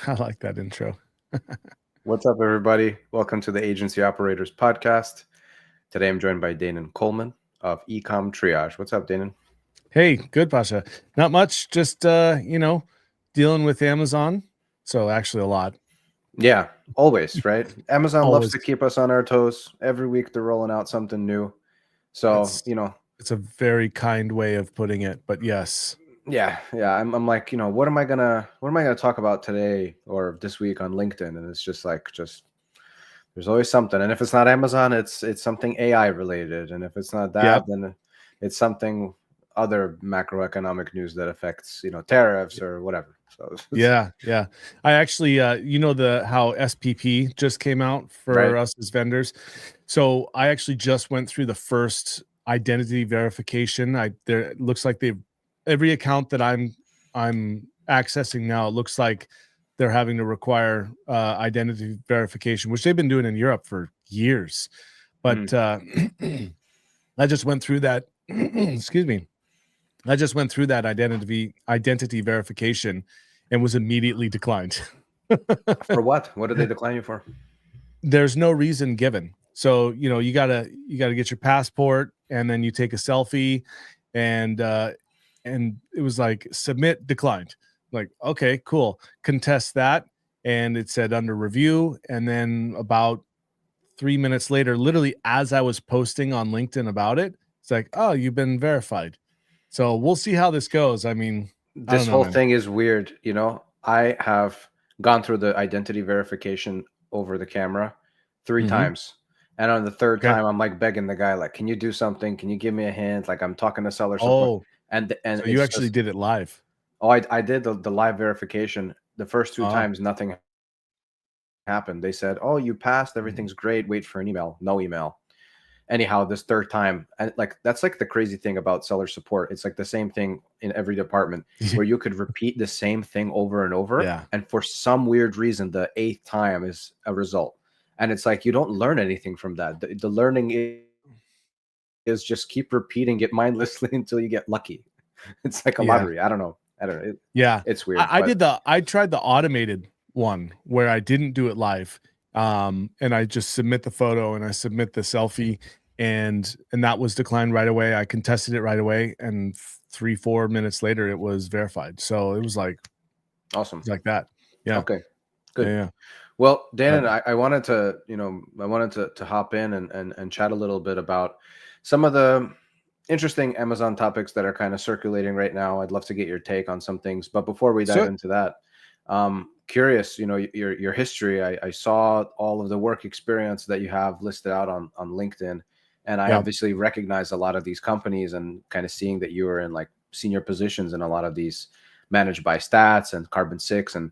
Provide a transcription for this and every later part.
I like that intro. What's up, everybody? Welcome to the Agency Operators Podcast. Today I'm joined by Danon Coleman of Ecom Triage. What's up, Danon? Hey, good, Pasha. Not much, just dealing with Amazon. So actually a lot. Yeah, always, right? Amazon loves Always. to keep us on our toes. Every week they're rolling out something new. So, That's it's a very kind way of putting it, but yes. yeah. I'm like, what am I gonna talk about today or this week on LinkedIn? And it's just there's always something. And if it's not Amazon, it's something AI related. And if it's not that, Yep. then it's something other macroeconomic news that affects, tariffs or whatever. So Yeah. I actually how SPP just came out for right. us as vendors. So I actually just went through the first identity verification. It looks like every account that I'm accessing now, it looks like they're having to require identity verification, which they've been doing in Europe for years. But I just went through that. Excuse me. I just went through that identity verification and was immediately declined. For what? What did they decline you for? There's no reason given. So, you gotta get your passport and then you take a selfie and it was like submit declined. Like, okay, cool. Contest that. And it said under review. And then about 3 minutes later, literally as I was posting on LinkedIn about it, it's like, oh, you've been verified. So we'll see how this goes. I mean, I don't This know, whole man. thing is weird. I have gone through the identity verification over the camera 3 Mm-hmm. times. And on the third Okay. time, I'm like begging the guy, like, can you do something? Can you give me a hint? Like I'm talking to seller support. Oh, And so you it's actually just, did it live. oh, I did the live verification. The first 2 Oh. times, nothing happened. They said, oh, you passed. Everything's great. Wait for an email. No email. Anyhow, this third time, and like that's like the crazy thing about seller support. It's like the same thing in every department where you could repeat the same thing over and over, Yeah. and for some weird reason the 8th time is a result. And it's like you don't learn anything from that. The learning is just keep repeating it mindlessly until you get lucky. It's like a Yeah. lottery. I don't know. Yeah. It's weird, I but I tried the automated one where I didn't do it live. And I just submit the photo and I submit the selfie and that was declined right away. I contested it right away and 3-4 minutes later it was verified. So it was awesome. that. Yeah. Okay, Yeah. good. Yeah. Well, Dan, But and I wanted to, I wanted to hop in and chat a little bit about some of the interesting Amazon topics that are kind of circulating right now. I'd love to get your take on some things, but before we dive so into that, curious, your history. I saw all of the work experience that you have listed out on LinkedIn, and I yeah. obviously recognize a lot of these companies and kind of seeing that you were in like senior positions in a lot of these managed by Stats and Carbon 6 and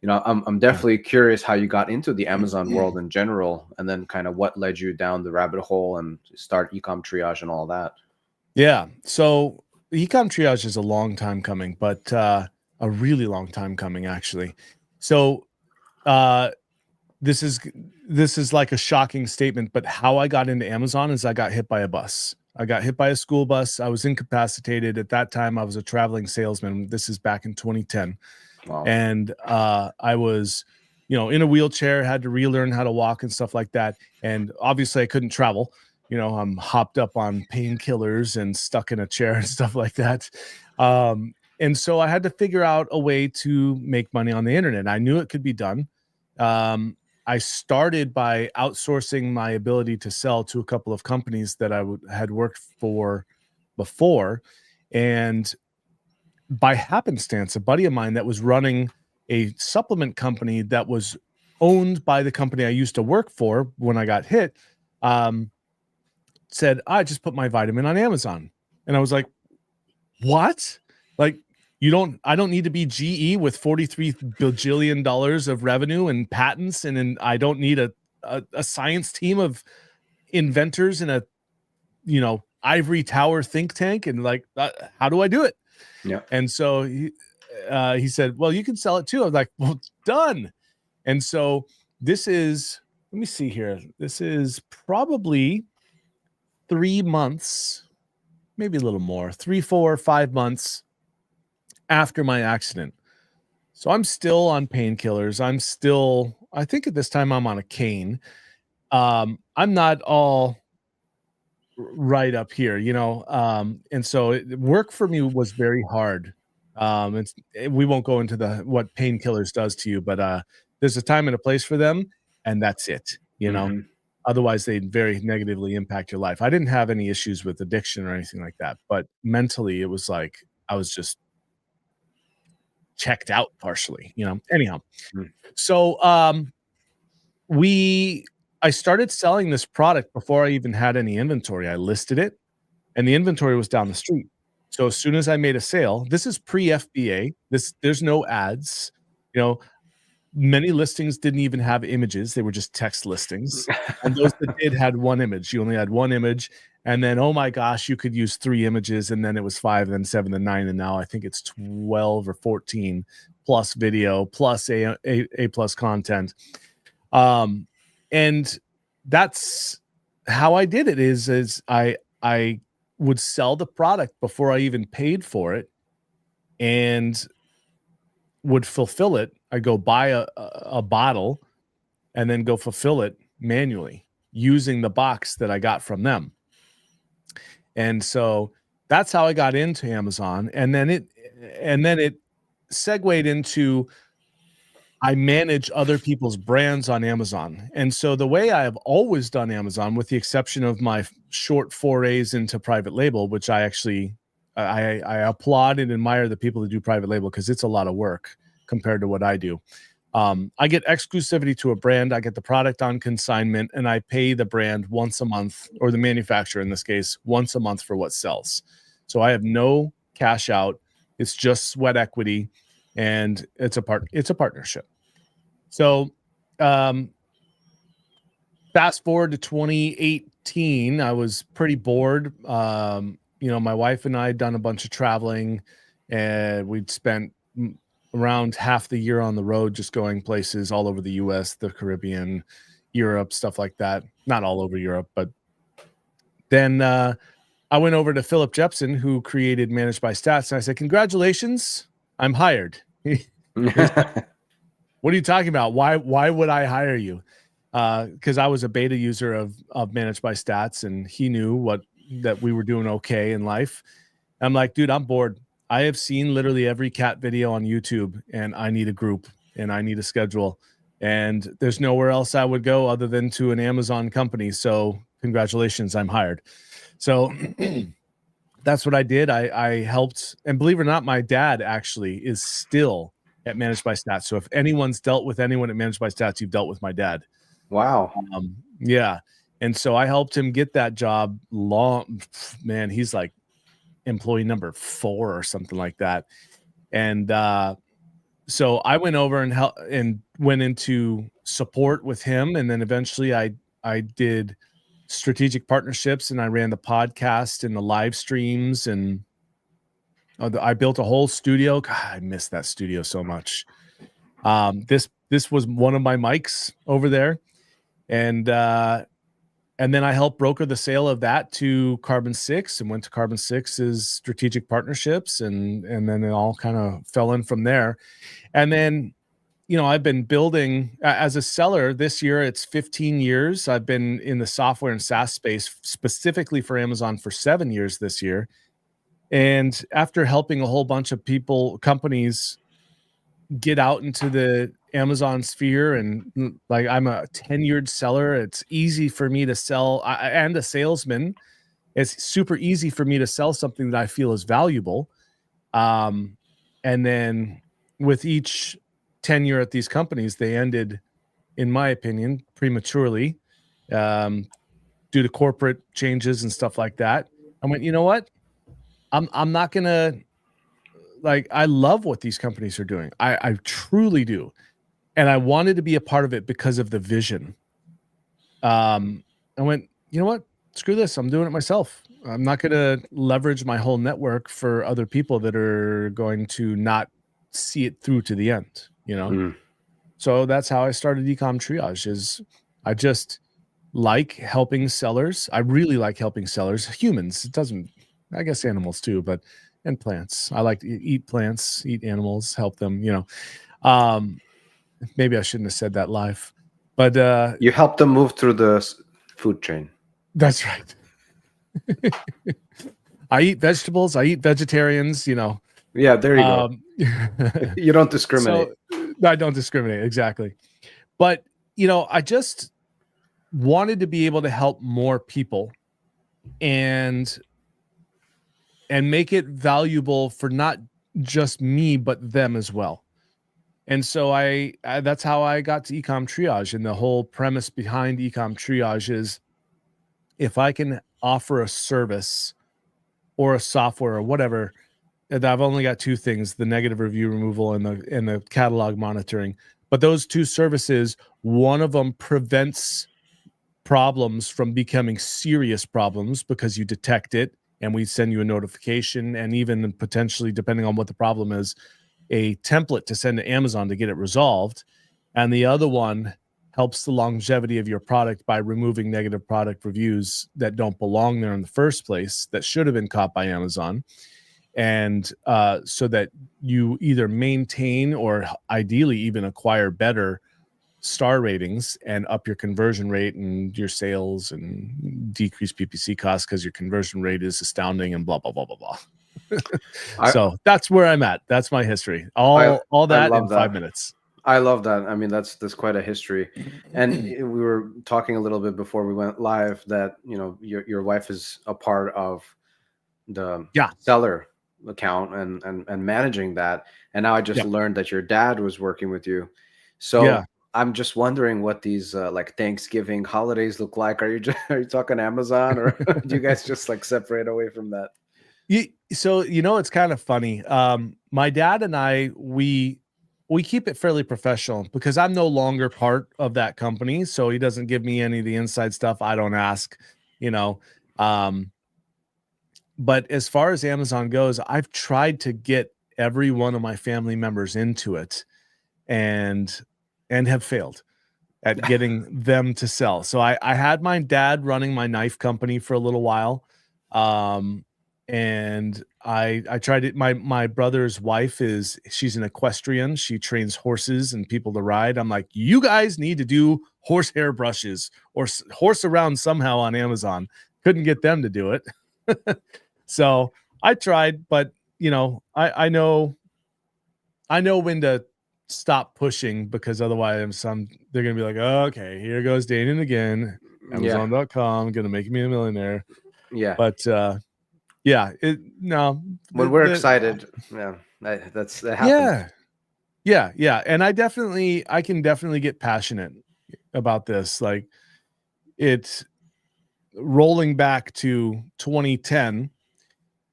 I'm Yeah. definitely curious how you got into the Amazon world in general, and then kind of what led you down the rabbit hole and start ecom triage and all that. Yeah. So ecom triage is a long time coming, but a really long time coming actually. So uh this is like a shocking statement, but how I got into Amazon is I got hit by a bus. I got hit by a school bus. I was incapacitated. At that time, I was a traveling salesman. This is back in 2010. Wow. And I was, in a wheelchair, had to relearn how to walk and stuff like that. And obviously I couldn't travel. I'm hopped up on painkillers and stuck in a chair and stuff like that. And so I had to figure out a way to make money on the internet. I knew it could be done. I started by outsourcing my ability to sell to a couple of companies that I had worked for before. And by happenstance, a buddy of mine that was running a supplement company that was owned by the company I used to work for when I got hit, um, said, I just put my vitamin on Amazon. And I was like, what? Like, I don't need to be GE with $43 bajillion of revenue and patents. And I don't need a science team of inventors and a, ivory tower think tank. And like, how do I do it? Yeah. And so he said, well, you can sell it too. I was like, well, done. And so let me see here. This is probably 3 months, maybe a little more, 3, 4, 5 months after my accident. So I'm still on painkillers. I think at this time I'm on a cane. I'm not all right up here, and so work for me was very hard. We won't go into what painkillers does to you, but there's a time and a place for them, and that's it. Hmm. Otherwise, they very negatively impact your life. I didn't have any issues with addiction or anything like that, but mentally, it was like I was just checked out partially. Anyhow, so we I started selling this product before I even had any inventory. I listed it, and the inventory was down the street. So as soon as I made a sale, this is pre-FBA. There's no ads. You know, Many listings didn't even have images. They were just text listings. And those that did had one image. You only had one image. And then, oh my gosh, you could use 3 images. And then it was 5, then 7, then 9. And now I think it's 12 or 14 plus video, plus A plus content. And that's how I did it is I would sell the product before I even paid for it and would fulfill it. I go buy a bottle and then go fulfill it manually using the box that I got from them. And so that's how I got into Amazon. And then it segued into I manage other people's brands on Amazon. And so the way I have always done Amazon, with the exception of my short forays into private label, which I actually I applaud and admire the people that do private label because it's a lot of work compared to what I do. I get exclusivity to a brand, I get the product on consignment, and I pay the brand once a month, or the manufacturer in this case, once a month for what sells. So I have no cash out. It's just sweat equity, and it's a partnership. So fast forward to 2018, I was pretty bored. My wife and I had done a bunch of traveling, and we'd spent around half the year on the road, just going places all over the US, the Caribbean, Europe, stuff like that. Not all over Europe, but then I went over to Philip Jepson, who created Managed by Stats, and I said, "Congratulations, I'm hired." What are you talking about? Why would I hire you? Because I was a beta user of Managed by Stats, and he knew that we were doing okay in life. I'm like, dude, I'm bored. I have seen literally every cat video on YouTube, and I need a group, and I need a schedule, and there's nowhere else I would go other than to an Amazon company. So congratulations, I'm hired. So that's what I did. I helped, and believe it or not, my dad actually is still at Managed by Stats. So if anyone's dealt with anyone at Managed by Stats, you've dealt with my dad. Wow. Yeah. And so I helped him get that job. He's like employee number 4 or something like that. And so I went over and went into support with him. And then eventually I did strategic partnerships, and I ran the podcast and the live streams, and I built a whole studio. God, I miss that studio so much. This was one of my mics over there, and then I helped broker the sale of that to Carbon 6, and went to Carbon 6's strategic partnerships, and then it all kind of fell in from there. And then, I've been building as a seller this year. It's 15 years. I've been in the software and SaaS space specifically for Amazon for 7 years this year. And after helping a whole bunch of companies get out into the Amazon sphere, and like I'm a tenured seller, it's easy for me to sell, and a salesman. It's super easy for me to sell something that I feel is valuable. And then with each tenure at these companies, they ended, in my opinion, prematurely due to corporate changes and stuff like that. I went, you know what? I'm not gonna, I love what these companies are doing. I truly do. And I wanted to be a part of it because of the vision. I went, you know what? Screw this. I'm doing it myself. I'm not going to leverage my whole network for other people that are going to not see it through to the end. So that's how I started Ecom Triage. Is I just like helping sellers. I really like helping sellers, humans. It doesn't, I guess animals too, and plants. I like to eat plants, eat animals, help them, Um, maybe I shouldn't have said that live, but You helped them move through the food chain. that's right. I eat vegetables. I eat vegetarians. Yeah, there you go. Um, You don't discriminate. so I don't discriminate exactly. But I just wanted to be able to help more people and make it valuable for not just me but them as well. And so I that's how I got to Ecom Triage. And the whole premise behind Ecom Triage is if I can offer a service or a software or whatever, that I've only got two things: the negative review removal and the catalog monitoring. But those two services, one of them prevents problems from becoming serious problems because you detect it and we send you a notification, and even potentially, depending on what the problem is, a template to send to Amazon to get it resolved. And the other one helps the longevity of your product by removing negative product reviews that don't belong there in the first place, that should have been caught by Amazon. And so that you either maintain or ideally even acquire better star ratings and up your conversion rate and your sales and decrease PPC costs because your conversion rate is astounding and blah, blah, blah, blah, blah. I So that's where I'm at. That's my history. I All I that in love 5 that. minutes. I love that. I mean, that's quite a history. And we were talking a little bit before we went live that your wife is a part of the Yeah. seller account and managing that. And now I just Yeah. learned that your dad was working with you. So Yeah. I'm just wondering what these like Thanksgiving holidays look like. Are you talking Amazon, or do you guys just like separate away from that? So it's kind of funny. My dad and I, we keep it fairly professional because I'm no longer part of that company. So he doesn't give me any of the inside stuff. I don't ask, you know. Um, but as far as Amazon goes, I've tried to get every one of my family members into it and have failed at getting them to sell. So I had my dad running my knife company for a little while. Um, and I tried it. My brother's wife she's an equestrian. She trains horses and people to ride. I'm like, you guys need to do horsehair brushes or horse around somehow on Amazon. Couldn't get them to do it. So I tried, but I know when to stop pushing because otherwise they're gonna be like, oh, okay, here goes Danon again. Yeah, Amazon.com gonna make me a millionaire. yeah. But yeah, no, When we're excited, yeah, that happens. yeah, yeah. And I can definitely get passionate about this. Like, it's rolling back to 2010,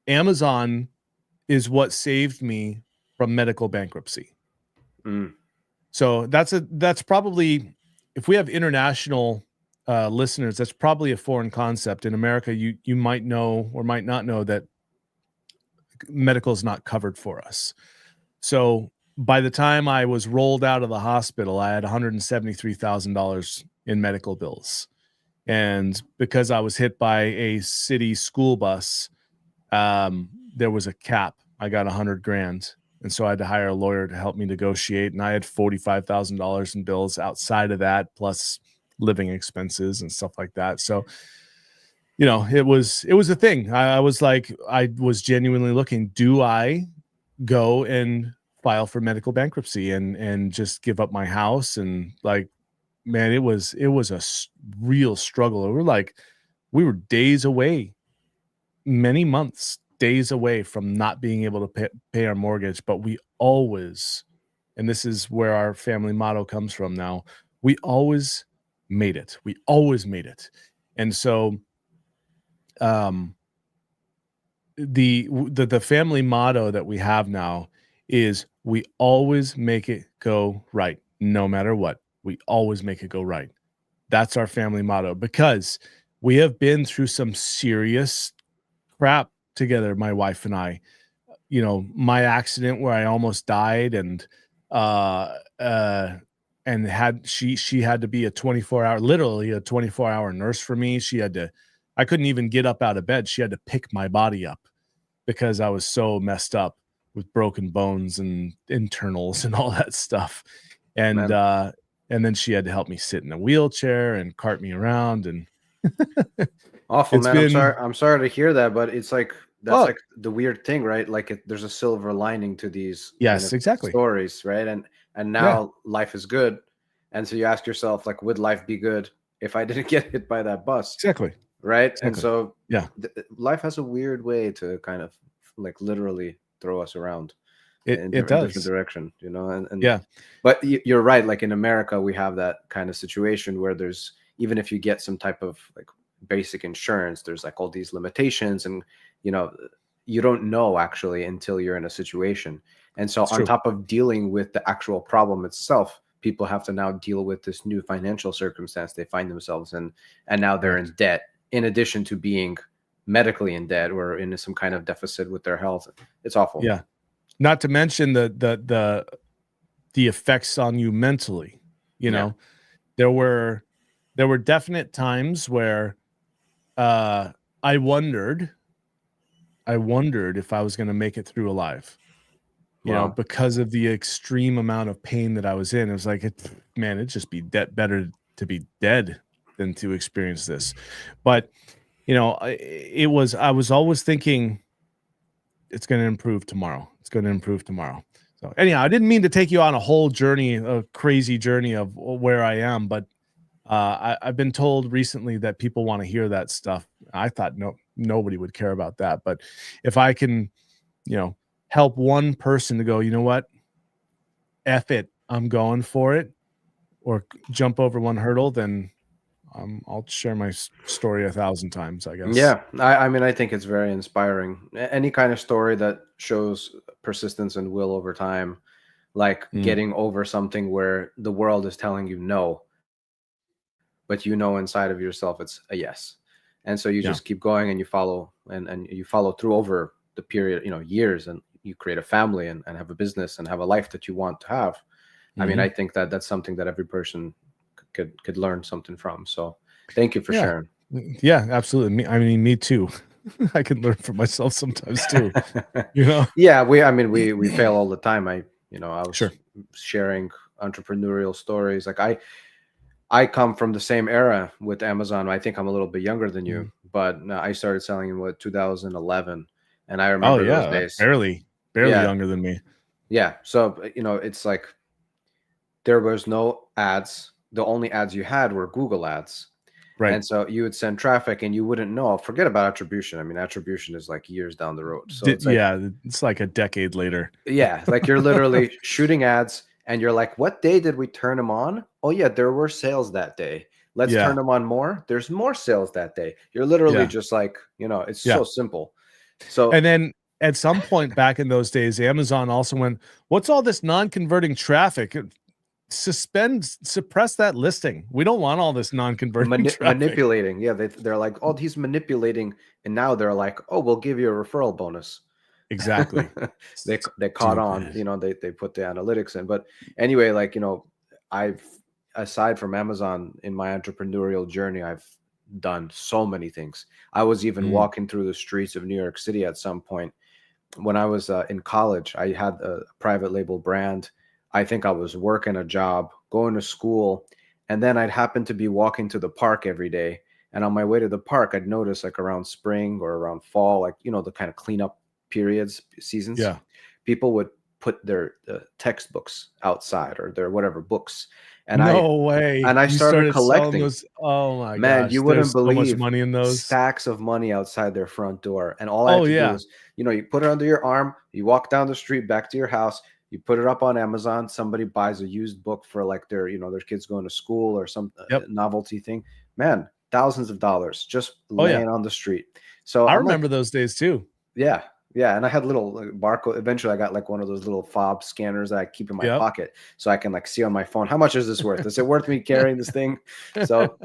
Amazon is what saved me from medical bankruptcy. Mm. So that's probably, if we have international listeners, that's probably a foreign concept. In America, you might know or might not know that medical is not covered for us. So by the time I was rolled out of the hospital, I had $173,000 in medical bills. And because I was hit by a city school bus, there was a cap. I got 100 grand. And so I had to hire a lawyer to help me negotiate. And I had $45,000 in bills outside of that, plus living expenses and stuff like that. So, it was a thing. I was like, I was genuinely looking, do I go and file for medical bankruptcy and just give up my house? And like, man, it was a real struggle. We were days away, many months, days away from not being able to pay our mortgage. But we always, and this is where our family motto comes from now, we always made it. We always made it. And so the family motto that we have now is we always make it go right, no matter what. We always make it go right. That's our family motto, because we have been through some serious crap together, my wife and I. My accident where I almost died, and uh she had to be a 24-hour, literally a 24-hour nurse for me. I couldn't even get up out of bed. She had to pick my body up because I was so messed up. with broken bones and internals and all that stuff. Man, And then she had to help me sit in a wheelchair and cart me around. And awful, it's man. I'm sorry. been, I'm sorry to hear that, but it's like that's oh, like the weird thing, right? Like there's a silver lining to these kind yes, of exactly. stories, right? And Yeah, now life is good, and so you ask yourself, like, would life be good if I didn't get hit by that bus, exactly. right? And Exactly. so Yeah, life has a weird way to kind of like literally throw us around it in different does. direction, and Yeah. but you're right. Like in America, we have that kind of situation where there's, even if you get some type of like basic insurance, there's like all these limitations, and you know, you don't know actually until you're in a situation. And so It's on true. top of dealing with the actual problem itself, people have to now deal with this new financial circumstance they find themselves in, and now they're in Correct. debt in addition to being medically in debt or in some kind of deficit with their health. It's awful. Yeah. Not to mention the effects on you mentally. You Yeah. know, there were definite times where uh I wondered if I was going to make it through alive, Wow. because of the extreme amount of pain that I was in. It was like, man, it'd just be better to be dead than to experience this. But, I was always thinking it's going to improve tomorrow. It's going to improve tomorrow. So anyhow, I didn't mean to take you on a whole journey, a crazy journey of where I am, but I've been told recently that people want to hear that stuff. I thought nobody would care about that, but if I can, you know, help one person to go, you know what, F it, I'm going for it, or jump over one hurdle, then I'll share my story 1,000 times, I guess. Yeah, I mean, I think it's very inspiring. Any kind of story that shows persistence and will over time, like Mm, getting over something where the world is telling you no, but you know inside of yourself it's a yes. And so you yeah. just keep going and you follow, and you follow through over the period, years, and you create a family and have a business and have a life that you want to have. I mean, I Hmm. think that that's something that every person could learn something from. So thank you for Yeah. sharing. Yeah, absolutely. I mean, me too. I can learn from myself sometimes too, you know? Yeah, I mean, we fail all the time. I was Sure. sharing entrepreneurial stories. Like I come from the same era with Amazon. I think I'm a little bit younger than you, Mhm. but I started selling in what 2011, and I Oh remember those yeah, days. barely Yeah, younger than me. yeah. So it's like there was no ads. The only ads you had were Google ads. Right. And so you would send traffic and you wouldn't know. Forget about attribution. I mean, attribution is like years down the road. So it's like, Yeah, it's like a decade later. yeah, like you're literally shooting ads and you're like, what day did we turn them on? Oh, yeah, there were sales that day. Let's turn Yeah, them on more. There's more sales that day. You're literally yeah, just like, it's yeah. so simple. So And then at some point back in those days, Amazon also went, "What's all this non-converting traffic? Suppress that listing. We don't want all this non-converting traffic." manipulating. Yeah, they're like, oh, he's manipulating. And now they're like, oh, we'll give you a referral bonus. Exactly. They caught on, Stupid. they put the analytics in. But anyway, like, I've, aside from Amazon, in my entrepreneurial journey, I've done so many things. I was even Mm, walking through the streets of New York City at some point when I was in college. I had a private label brand. I think I was working a job, going to school, and then I'd happen to be walking to the park every day. And on my way to the park, I'd notice, like around spring or around fall, like the kind of cleanup periods, seasons, yeah. people would put their textbooks outside, or their whatever books, and I No way. and I You started started selling collecting. those. Oh my Man, gosh, you wouldn't there's so much believe money in those. stacks of money outside their front door. And all I had Oh to do yeah. was, you put it under your arm, you walk down the street back to your house, you put it up on Amazon, somebody buys a used book for like their kids going to school or some Yep. novelty thing. Man, thousands of dollars just Oh yeah. laying on the street. So I I'm like, remember those days too. yeah, yeah, and I had little like, barcode. Eventually, I got like one of those little fob scanners that I keep in my Yep. pocket, so I can like see on my phone how much is this worth. Is it worth me carrying this thing? So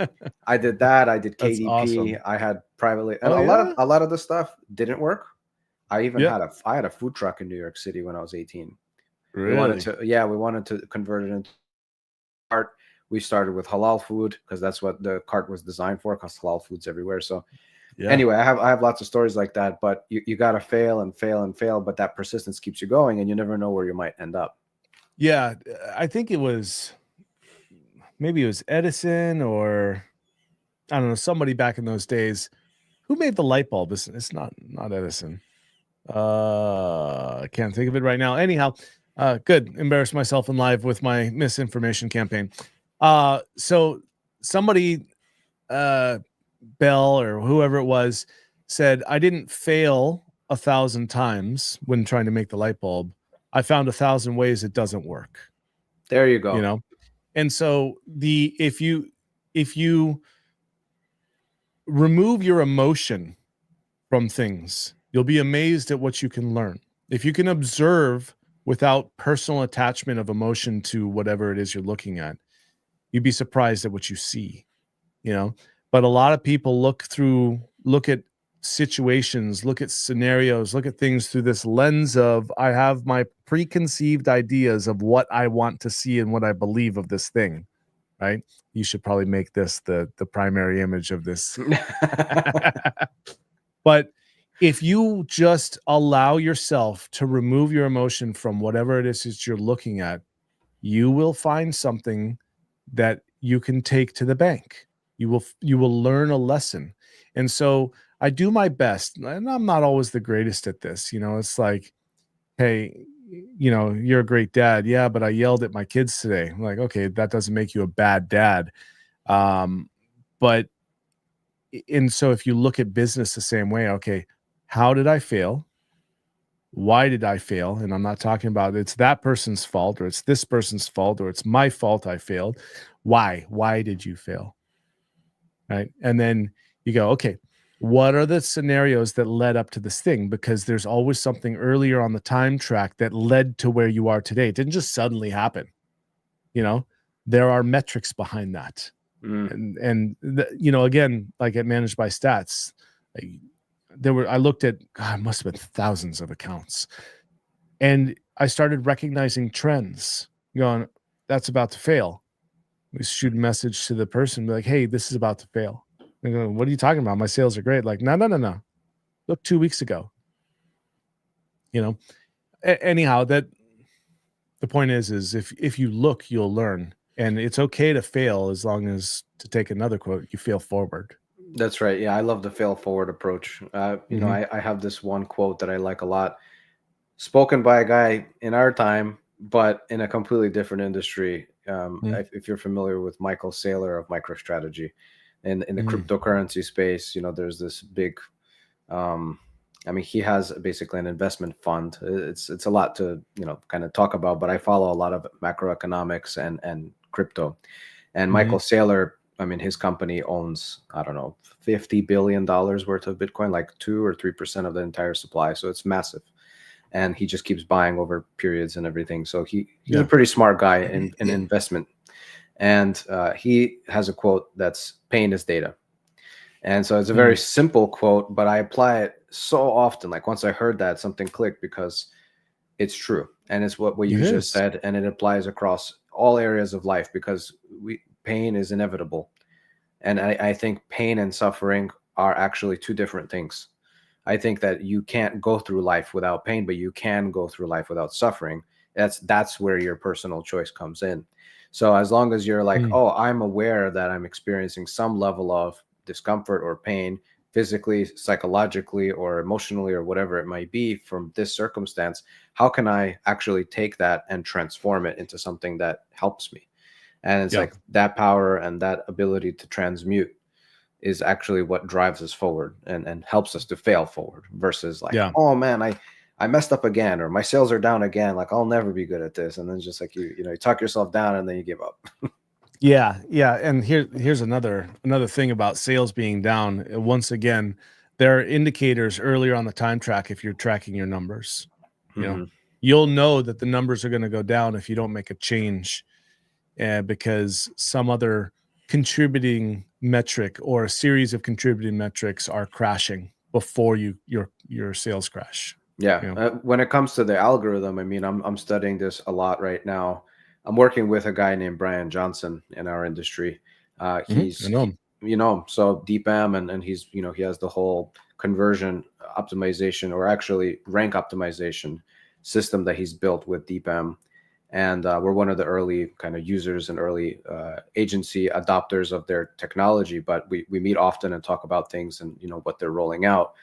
I did that. I did That's KDP. awesome. I had privately, and Oh a lot of yeah? a lot of the stuff didn't work. I even Yep. had a food truck in New York City when I was 18. Really? We wanted to convert it into cart. We started with halal food because that's what the cart was designed for, because halal food's everywhere. So Yeah. Anyway, I have lots of stories like that, but you got to fail and fail and fail, but that persistence keeps you going, and you never know where you might end up. Yeah. I think it was maybe it was Edison or I don't know, somebody back in those days who made the light bulb. It's not Edison. I can't think of it right now. Anyhow, good. Embarrass myself in live with my misinformation campaign. So somebody, uh, Bell or whoever it was, said I didn't fail 1,000 times when trying to make the light bulb. I found 1,000 ways it doesn't work. There you You go. know, and so if you remove your emotion from things, you'll be amazed at what you can learn. If you can observe without personal attachment of emotion to whatever it is you're looking at, you'd be surprised at what you see, you know? But a lot of people look at situations, look at scenarios, look at things through this lens of I have my preconceived ideas of what I want to see and what I believe of this thing, right? You should probably make this the primary image of this. But if you just allow yourself to remove your emotion from whatever it is that you're looking at, you will find something that you can take to the bank. You will learn a lesson. And so I do my best, and I'm not always the greatest at this. It's like, hey, you're a great dad. Yeah, but I yelled at my kids today. I'm like, okay, that doesn't make you a bad dad. Um, but and so if you look at business the same way, okay, how did I fail? Why did I fail? And I'm not talking about it's that person's fault or it's this person's fault or it's my fault I failed. Why? Why did you fail? Right. And then you go, okay, what are the scenarios that led up to this thing? Because there's always something earlier on the time track that led to where you are today. It didn't just suddenly happen. There are metrics behind that. Mm. Again, like at Managed by Stats, I looked at, God, it must have been thousands of accounts. And I started recognizing trends, going, that's about to fail. We shoot a message to the person, be like, hey, this is about to fail. They go, what are you talking about? My sales are great. Like, no. Look, 2 weeks ago. Anyhow, the point is if you look, you'll learn. And it's okay to fail as long as, to take another quote, you fail forward. That's right. Yeah, I love the fail forward approach. I have this one quote that I like a lot, spoken by a guy in our time, but in a completely different industry. If you're familiar with Michael Saylor of MicroStrategy, in the cryptocurrency space, there's this big. He has basically an investment fund. It's a lot to kind of talk about, but I follow a lot of macroeconomics and crypto. And Michael Saylor, his company owns, I don't know, $50 billion worth of Bitcoin, like 2 or 3% of the entire supply. So it's massive. And he just keeps buying over periods and everything. So he's a pretty smart guy in investment. And he has a quote that's pain is data. And so it's a very simple quote, but I apply it so often. Like once I heard that, something clicked because it's true. And it's what you just said. And it applies across all areas of life because pain is inevitable. And I think pain and suffering are actually two different things. I think that you can't go through life without pain, but you can go through life without suffering. That's where your personal choice comes in. So as long as you're like, oh, I'm aware that I'm experiencing some level of discomfort or pain, physically, psychologically, or emotionally, or whatever it might be from this circumstance, how can I actually take that and transform it into something that helps me? And it's like that power and that ability to transmute is actually what drives us forward and helps us to fail forward versus like, oh man, I messed up again, or my sales are down again. Like I'll never be good at this. And then it's just like, you talk yourself down and then you give up. Yeah. And here's another thing about sales being down. Once again, there are indicators earlier on the time track. If you're tracking your numbers, you'll know that the numbers are going to go down if you don't make a change, because some other contributing metric or a series of contributing metrics are crashing before your sales crash. Yeah. When it comes to the algorithm, I'm studying this a lot right now. I'm working with a guy named Brian Johnson in our industry. I know him. So DeepM, and he's, he has the whole conversion optimization, or actually rank optimization system that he's built with DeepM. And we're one of the early kind of users and early agency adopters of their technology. But we meet often and talk about things and, what they're rolling out.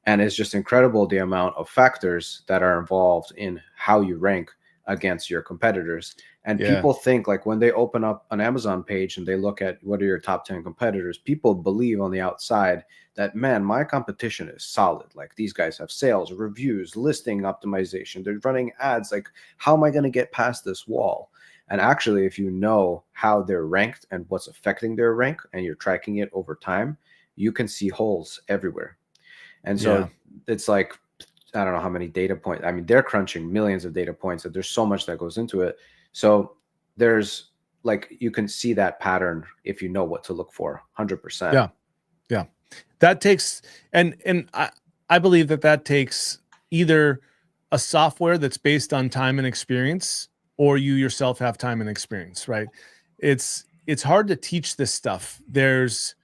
And it's just incredible the amount of factors that are involved in how you rank against your competitors. And Yeah. people think, like, when they open up an Amazon page and they look at what are your top 10 competitors, people believe on the outside that, man, my competition is solid. Like, these guys have sales, reviews, listing optimization. They're running ads. Like, how am I going to get past this wall? And actually, if you know how they're ranked and what's affecting their rank, and you're tracking it over time, you can see holes everywhere. And so it's like, I don't know how many data points. I mean, they're crunching millions of data points, that there's so much that goes into it. So there's, like, you can see that pattern if you know what to look for. 100%. Yeah. Yeah. That takes, and I believe that takes either a software that's based on time and experience, or you yourself have time and experience, right? It's hard to teach this stuff. There's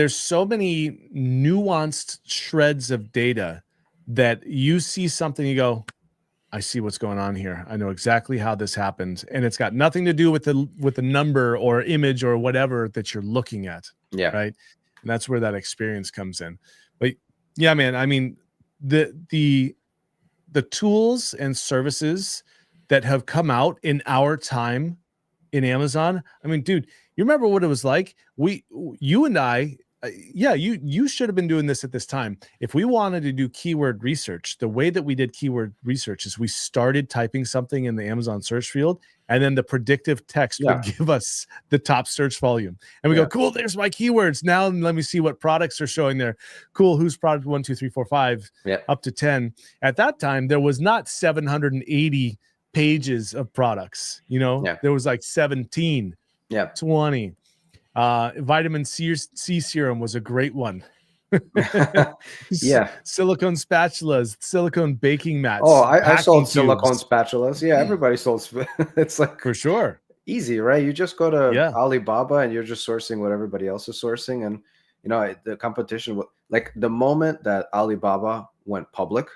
so many nuanced shreds of data that you see something, you go, I see what's going on here. I know exactly how this happened. And it's got nothing to do with the number or image or whatever that you're looking at. Yeah. Right. And that's where that experience comes in. But yeah, man, I mean, the tools and services that have come out in our time in Amazon. I mean, dude, you remember what it was like? You and I, you should have been doing this at this time. If we wanted to do keyword research, the way that we did keyword research is we started typing something in the Amazon search field, and then the predictive text would give us the top search volume. And we go, cool, there's my keywords. Now let me see what products are showing there. Cool, who's product 1, 2, 3, 4, 5, up to 10. At that time, there was not 780 pages of products. There was like 17, 20. Vitamin C serum was a great one. Silicone spatulas, silicone baking mats. Oh, I sold silicone spatulas. Yeah, everybody sold. It's like, for sure, easy, right? You just go to Alibaba and you're just sourcing what everybody else is sourcing. And the competition, like, the moment that Alibaba went public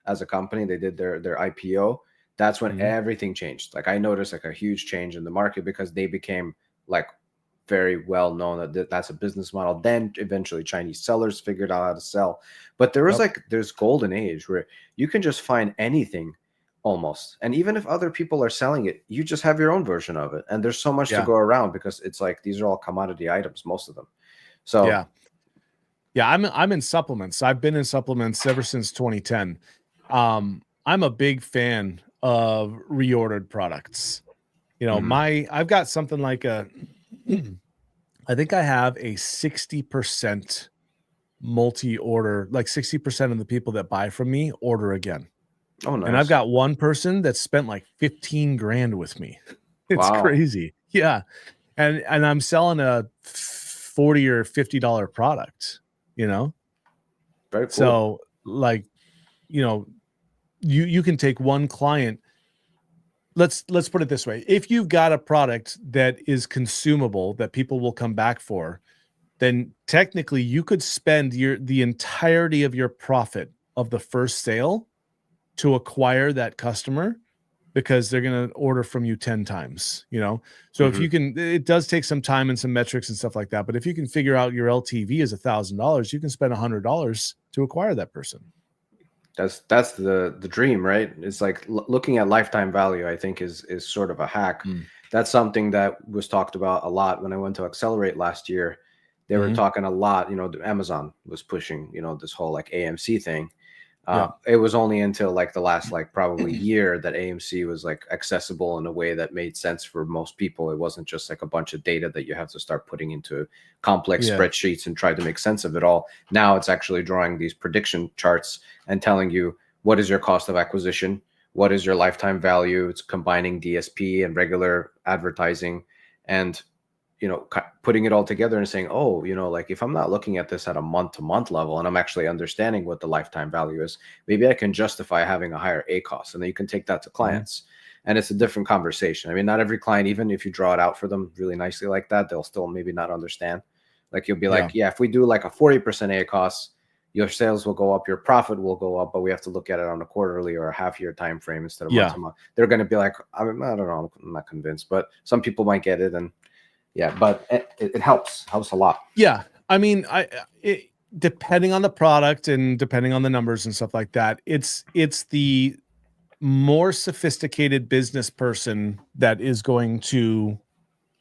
as a company, they did their IPO. That's when everything changed. Like, I noticed like a huge change in the market, because they became like very well known that that's a business model. Then eventually Chinese sellers figured out how to sell. But there was there's golden age where you can just find anything almost. And even if other people are selling it, you just have your own version of it. And there's so much to go around, because it's like, these are all commodity items, most of them. So I'm in supplements. I've been in supplements ever since 2010. I'm a big fan of reordered products. I've got something like I think I have a 60% multi-order, like 60% of the people that buy from me order again. Oh, nice. And I've got one person that spent like 15 grand with me. It's crazy. Yeah. And I'm selling a $40 or $50 product, Very cool. So, like, you can take one client. Let's put it this way. If you've got a product that is consumable that people will come back for, then technically you could spend the entirety of your profit of the first sale to acquire that customer, because they're going to order from you 10 times, So if you can, it does take some time and some metrics and stuff like that. But if you can figure out your LTV is $1,000, you can spend $100 to acquire that person. That's the dream, right? It's like looking at lifetime value, I think is sort of a hack. That's something that was talked about a lot when I went to Accelerate last year. They were talking a lot, Amazon was pushing, this whole like AMC thing. It was only until like the last probably year that AMC was like accessible in a way that made sense for most people. It wasn't just like a bunch of data that you have to start putting into complex spreadsheets and try to make sense of it all. Now it's actually drawing these prediction charts and telling you what is your cost of acquisition, what is your lifetime value. It's combining DSP and regular advertising, and putting it all together and saying, oh, like, if I'm not looking at this at a month-to-month level and I'm actually understanding what the lifetime value is, maybe I can justify having a higher ACoS, and then you can take that to clients. and it's a different conversation. I mean, not every client, even if you draw it out for them really nicely like that, they'll still maybe not understand. Like you'll be Yeah. like, yeah, if we do like a 40% ACOS, your sales will go up, your profit will go up, but we have to look at it on a quarterly or a half-year time frame instead of month to month. They're going to be like, I don't know, I'm not convinced, but some people might get it, and yeah, but it helps a lot. Yeah, I mean, depending on the product and depending on the numbers and stuff like that, it's the more sophisticated business person that is going to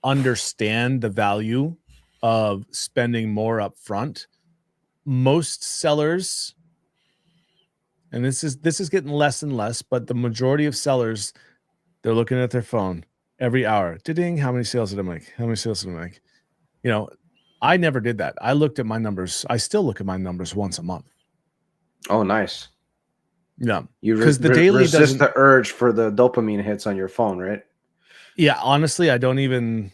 understand the value of spending more up front. Most sellers, and this is getting less and less, but the majority of sellers, they're looking at their phone every hour. Ding, how many sales did I make? How many sales did I make? You know, I never did that. I looked at my numbers. I still look at my numbers once a month. Oh, nice. Yeah, because the daily resist the urge for the dopamine hits on your phone, right? Yeah, honestly, I don't even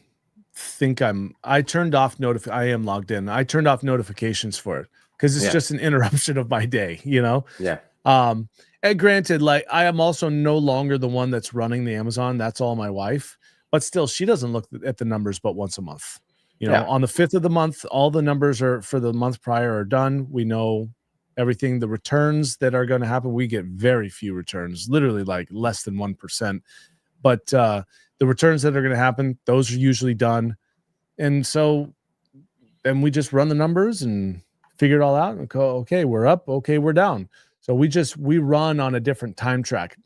think I turned off I am logged in. I turned off notifications for it because it's just an interruption of my day, you know? Yeah. And granted, like I am also no longer the one that's running the Amazon. That's all my wife, but still she doesn't look at the numbers but once a month. You know, on the 5th of the month, all the numbers are for the month prior are done. We know everything, the returns that are going to happen. We get very few returns, literally like less than 1%. But the returns that are going to happen, those are usually done. And so then we just run the numbers and figure it all out and go, okay, we're up. Okay, we're down. So we run on a different time track.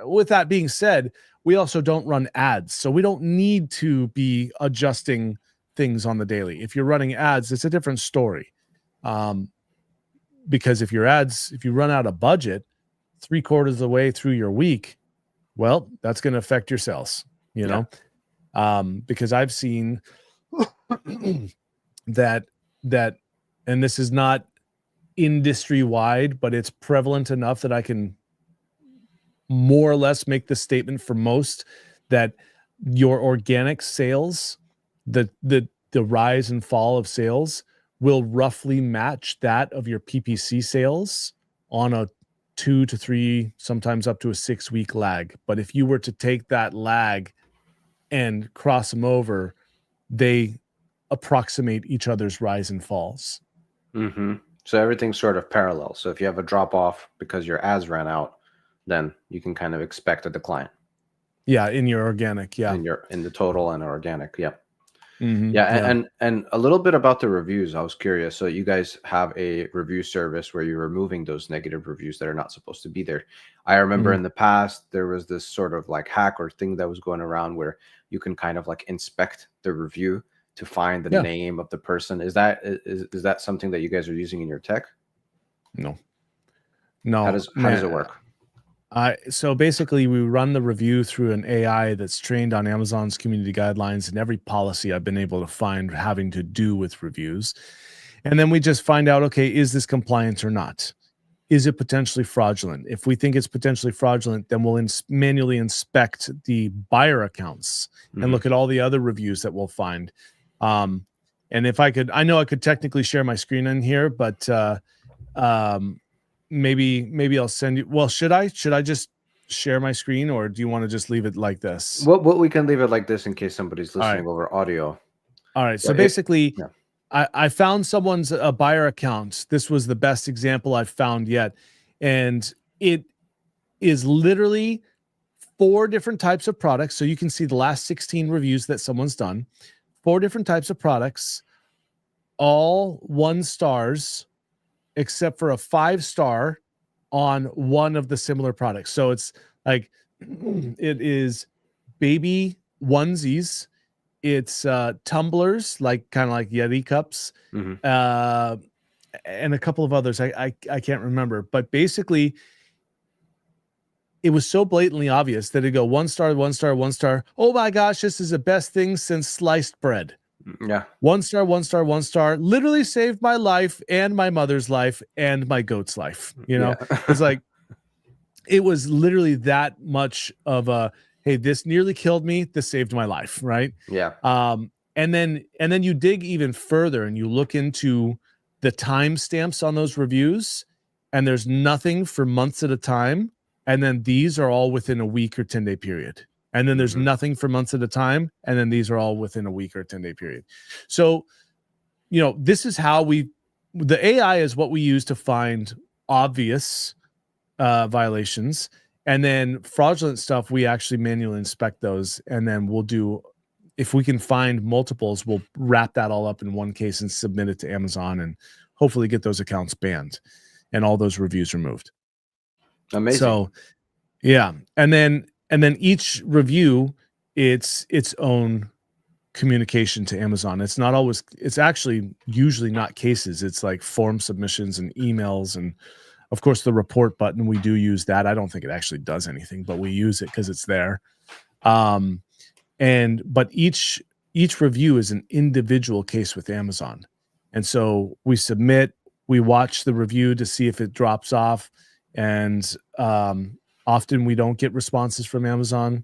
With that being said, we also don't run ads. So we don't need to be adjusting things on the daily. If you're running ads, it's a different story. Because if you run out of budget 3/4 of the way through your week, well, that's going to affect your sales, you know? Because I've seen that, and this is not industry wide, but it's prevalent enough that I can more or less make the statement for most that your organic sales, the rise and fall of sales will roughly match that of your PPC sales on a 2 to 3, sometimes up to a 6-week lag. But if you were to take that lag and cross them over, they approximate each other's rise and falls. Mm-hmm. So everything's sort of parallel. So if you have a drop off because your ads ran out, then you can kind of expect a decline. Yeah, in your organic, yeah. In the total and organic, yeah. Mm-hmm. Yeah, and a little bit about the reviews. I was curious. So you guys have a review service where you're removing those negative reviews that are not supposed to be there. I remember in the past there was this sort of like hack or thing that was going around where you can kind of like inspect the review to find the name of the person. Is that something that you guys are using in your tech? No. How does it work? So basically we run the review through an AI that's trained on Amazon's community guidelines and every policy I've been able to find having to do with reviews. And then we just find out, okay, is this compliant or not? Is it potentially fraudulent? If we think it's potentially fraudulent, then we'll manually inspect the buyer accounts and look at all the other reviews that we'll find. And if I know I could technically share my screen in here, but maybe I'll send you. Well, should I just share my screen, or do you want to just leave it like this? Well, we can leave it like this in case somebody's listening over audio. All right. So basically, I found someone's a buyer account. This was the best example I've found yet. And it is literally 4 different types of products. So you can see the last 16 reviews that someone's done, 4 different types of products, all 1 stars, except for a 5-star on one of the similar products. So it's like, it is baby onesies. It's tumblers, like kind of like Yeti cups, and a couple of others. I can't remember, but basically it was so blatantly obvious that it'd go 1 star, 1 star, 1 star. Oh my gosh, this is the best thing since sliced bread. Yeah. 1 star, 1 star, 1 star. Literally saved my life and my mother's life and my goat's life. You know, it's like, it was literally that much of a, hey, this nearly killed me. This saved my life. Right. Yeah. And then you dig even further and you look into the timestamps on those reviews, and there's nothing for months at a time. And then these are all within a week or 10-day period. And then there's nothing for months at a time. And then these are all within a week or 10-day period. So, this is how the AI is what we use to find obvious violations. And then fraudulent stuff, we actually manually inspect those. And then we'll do, if we can find multiples, we'll wrap that all up in one case and submit it to Amazon and hopefully get those accounts banned and all those reviews removed. Amazing. So, yeah. And then each review, it's its own communication to Amazon. It's actually usually not cases. It's like form submissions and emails. And of course the report button, we do use that. I don't think it actually does anything, but we use it because it's there. But each review is an individual case with Amazon. And so we submit, we watch the review to see if it drops off. And often we don't get responses from Amazon.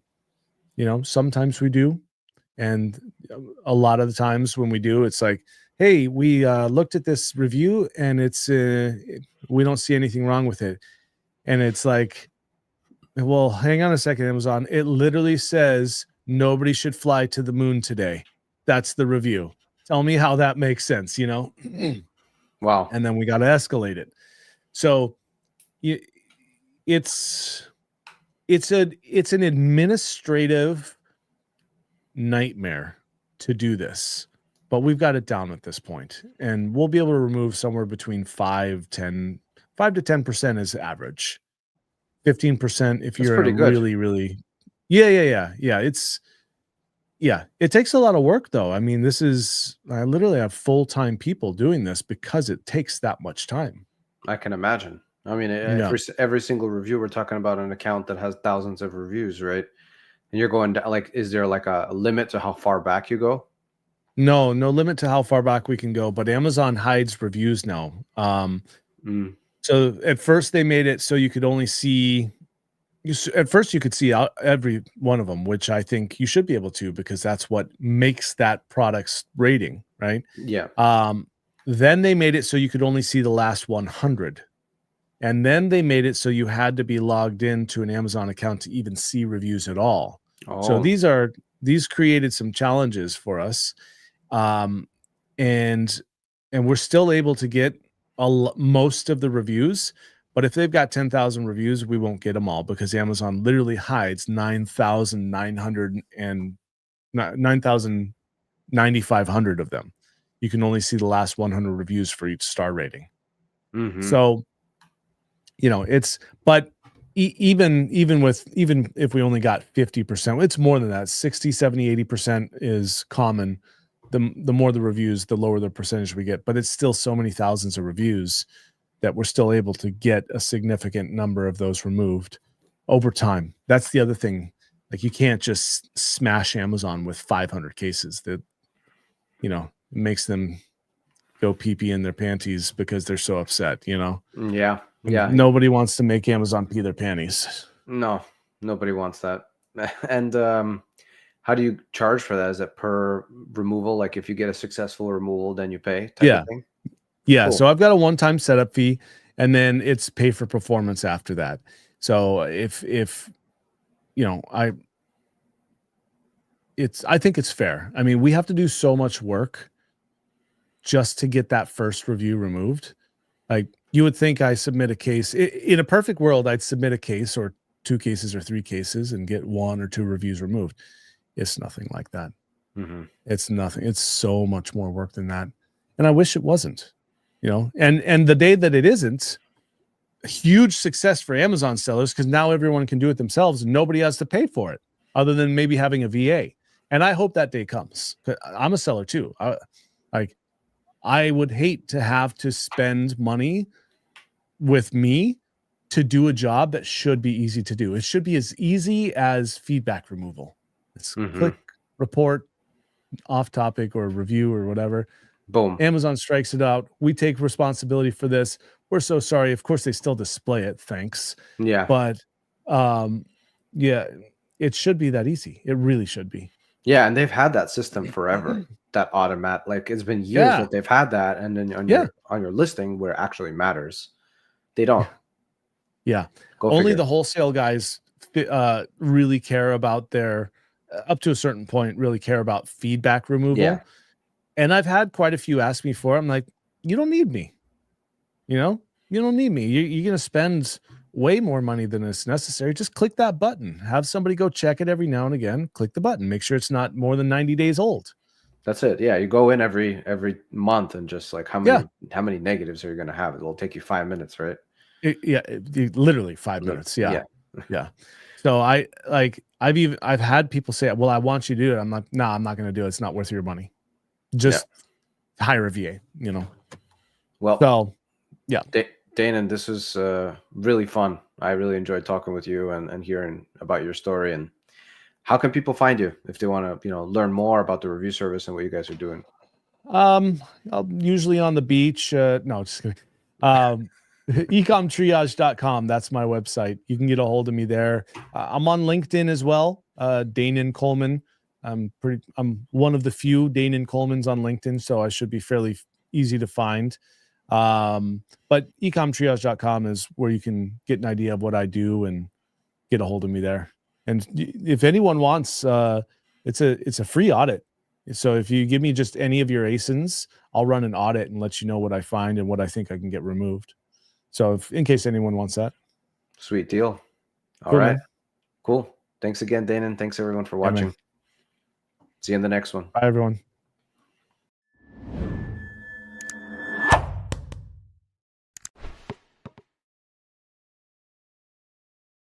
Sometimes we do. And a lot of the times when we do, it's like, hey, we looked at this review and we don't see anything wrong with it. And it's like, well, hang on a second, Amazon. It literally says nobody should fly to the moon today. That's the review. Tell me how that makes sense, Wow. And then we got to escalate it. So it's an administrative nightmare to do this, but we've got it down at this point, and we'll be able to remove somewhere between 5 to 10% is average. 15% if you're pretty good. really yeah. It takes a lot of work though. I mean, I literally have full-time people doing this because it takes that much time. I can imagine. I mean, every single review, we're talking about an account that has thousands of reviews, right? And you're going to, like, is there like a limit to how far back you go? No limit to how far back we can go, but Amazon hides reviews now. So at first they made it so you could only see, at first you could see every one of them, which I think you should be able to, because that's what makes that product's rating, right? Yeah. Then they made it so you could only see the last 100. And then they made it so you had to be logged into an Amazon account to even see reviews at all. Oh. So these created some challenges for us. And we're still able to get most of the reviews, but if they've got 10,000 reviews, we won't get them all, because Amazon literally hides 9,500 of them. You can only see the last 100 reviews for each star rating. So, but even if we only got 50%, it's more than that. 60, 70, 80% is common. The more the reviews, the lower the percentage we get, but it's still so many thousands of reviews that we're still able to get a significant number of those removed over time. That's the other thing. Like, you can't just smash Amazon with 500 cases. That, makes them go pee-pee in their panties because they're so upset, Yeah. Nobody wants to make Amazon pee their panties. No, nobody wants that. And how do you charge for that? Is it per removal? Like, if you get a successful removal, then you pay type of thing? Yeah. Cool. So I've got a one-time setup fee, and then it's pay for performance after that. So if I think it's fair. I mean, we have to do so much work just to get that first review removed. Like, you would think I submit a case in a perfect world, I'd submit a case or 2 cases or 3 cases and get 1 or 2 reviews removed. It's nothing like that. It's nothing. It's so much more work than that. And I wish it wasn't, and the day that it isn't, a huge success for Amazon sellers, because now everyone can do it themselves and nobody has to pay for it other than maybe having a VA. And I hope that day comes. I'm a seller too. I would hate to have to spend money with me to do a job that should be easy to do. It should be as easy as feedback removal. It's click, report, off topic or review or whatever. Boom. Amazon strikes it out. We take responsibility for this. We're so sorry. Of course, they still display it. Thanks. Yeah. But it should be that easy. It really should be. Yeah, and they've had that system forever. That automat, like, it's been years that they've had that, and then on your listing where it actually matters, they don't. Yeah. Go Go Only figure. the wholesale guys really care about their up to a certain point, really care about feedback removal. Yeah. And I've had quite a few ask me for it. I'm like, you don't need me. You know, you don't need me. You're going to spend way more money than is necessary. Just click that button. Have somebody go check it every now and again. Click the button. Make sure it's not more than 90 days old. That's it. Yeah, you go in every month and just like how Yeah. many negatives are you going to have? It'll take you 5 minutes, right? Literally 5 minutes. Yeah. Yeah. So I've had people say, well, I want you to do it. I'm like, no, I'm not going to do it. It's not worth your money. Just hire a VA, you know? Well, so yeah. Danon, this was really fun. I really enjoyed talking with you and hearing about your story. And how can people find you if they want to, learn more about the review service and what you guys are doing? I'm usually on the beach. No, just kidding. Ecomtriage.com. That's my website. You can get a hold of me there. I'm on LinkedIn as well. Danon Coleman. I'm one of the few Danon Colemans on LinkedIn, so I should be fairly easy to find. But ecomtriage.com is where you can get an idea of what I do and get a hold of me there. And if anyone wants, it's a free audit. So if you give me just any of your ASINs, I'll run an audit and let you know what I find and what I think I can get removed. So in case anyone wants that. Sweet deal. All right. Man. Cool. Thanks again, Danon. Thanks everyone for watching. See you in the next one. Bye, everyone.